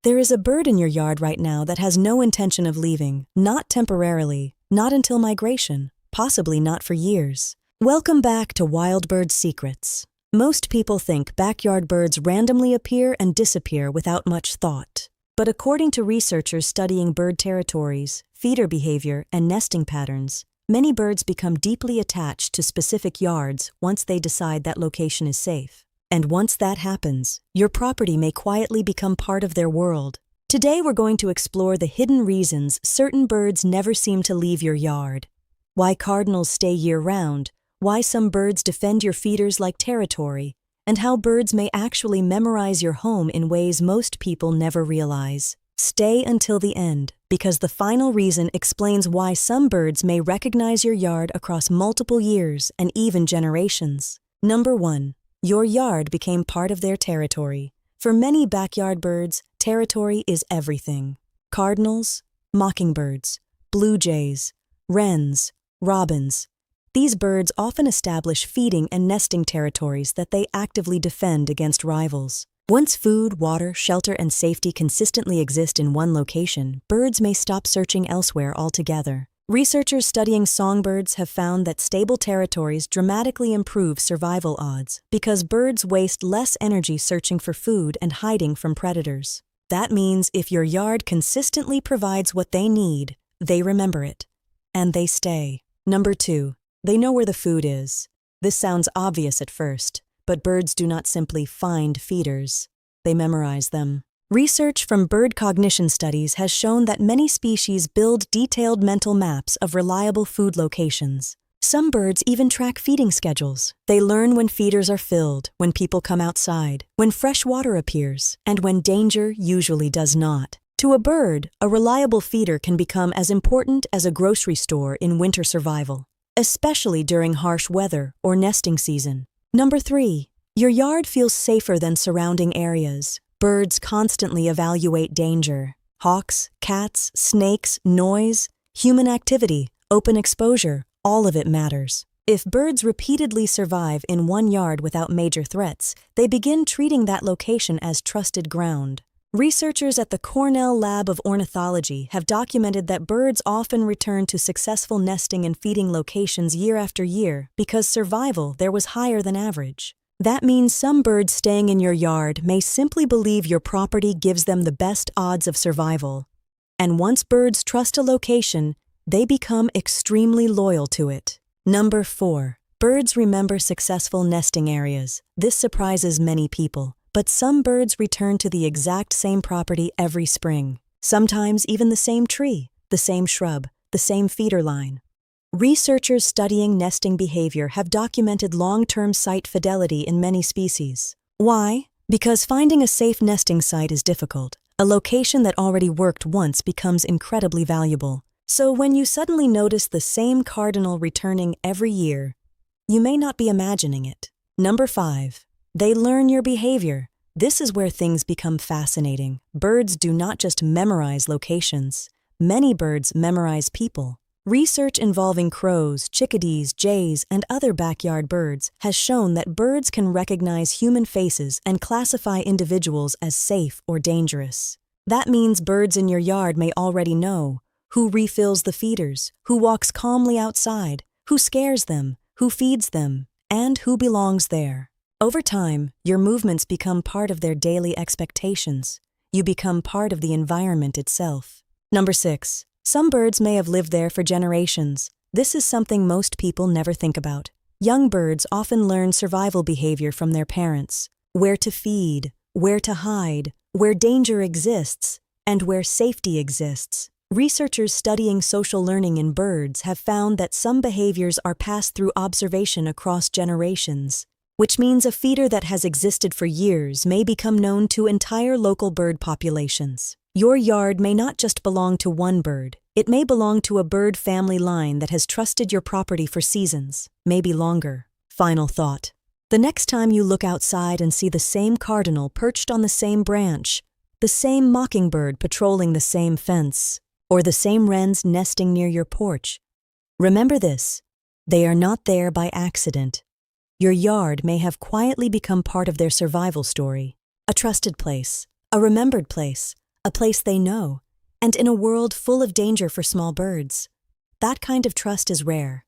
There is a bird in your yard right now that has no intention of leaving, not temporarily, not until migration, possibly not for years. Welcome back to Wild Bird Secrets. Most people think backyard birds randomly appear and disappear without much thought. But according to researchers studying bird territories, feeder behavior, and nesting patterns, many birds become deeply attached to specific yards once they decide that location is safe. And once that happens, your property may quietly become part of their world. Today we're going to explore the hidden reasons certain birds never seem to leave your yard, why cardinals stay year-round, why some birds defend your feeders like territory, and how birds may actually memorize your home in ways most people never realize. Stay until the end, because the final reason explains why some birds may recognize your yard across multiple years and even generations. Number 1. Your yard became part of their territory. For many backyard birds, territory is everything. Cardinals, mockingbirds, blue jays, wrens, robins. These birds often establish feeding and nesting territories that they actively defend against rivals. Once food, water, shelter, and safety consistently exist in one location, birds may stop searching elsewhere altogether. Researchers studying songbirds have found that stable territories dramatically improve survival odds because birds waste less energy searching for food and hiding from predators. That means if your yard consistently provides what they need, they remember it, and they stay. Number 2. They know where the food is. This sounds obvious at first, but birds do not simply find feeders. They memorize them. Research from bird cognition studies has shown that many species build detailed mental maps of reliable food locations. Some birds even track feeding schedules. They learn when feeders are filled, when people come outside, when fresh water appears, and when danger usually does not. To a bird, a reliable feeder can become as important as a grocery store in winter survival, especially during harsh weather or nesting season. Number 3. Your yard feels safer than surrounding areas. Birds constantly evaluate danger. Hawks, cats, snakes, noise, human activity, open exposure, all of it matters. If birds repeatedly survive in one yard without major threats, they begin treating that location as trusted ground. Researchers at the Cornell Lab of Ornithology have documented that birds often return to successful nesting and feeding locations year after year because survival there was higher than average. That means some birds staying in your yard may simply believe your property gives them the best odds of survival. And once birds trust a location, they become extremely loyal to it. Number 4. Birds remember successful nesting areas. This surprises many people, but some birds return to the exact same property every spring. Sometimes even the same tree, the same shrub, the same feeder line. Researchers studying nesting behavior have documented long-term site fidelity in many species. Why? Because finding a safe nesting site is difficult. A location that already worked once becomes incredibly valuable. So when you suddenly notice the same cardinal returning every year, you may not be imagining it. Number 5. They learn your behavior. This is where things become fascinating. Birds do not just memorize locations. Many birds memorize people. Research involving crows, chickadees, jays, and other backyard birds has shown that birds can recognize human faces and classify individuals as safe or dangerous. That means birds in your yard may already know who refills the feeders, who walks calmly outside, who scares them, who feeds them, and who belongs there. Over time, your movements become part of their daily expectations. You become part of the environment itself. Number 6. Some birds may have lived there for generations. This is something most people never think about. Young birds often learn survival behavior from their parents. Where to feed, where to hide, where danger exists, and where safety exists. Researchers studying social learning in birds have found that some behaviors are passed through observation across generations, which means a feeder that has existed for years may become known to entire local bird populations. Your yard may not just belong to one bird. It may belong to a bird family line that has trusted your property for seasons, maybe longer. Final thought. The next time you look outside and see the same cardinal perched on the same branch, the same mockingbird patrolling the same fence, or the same wrens nesting near your porch, remember this: they are not there by accident. Your yard may have quietly become part of their survival story, a trusted place, a remembered place, a place they know, and in a world full of danger for small birds. That kind of trust is rare.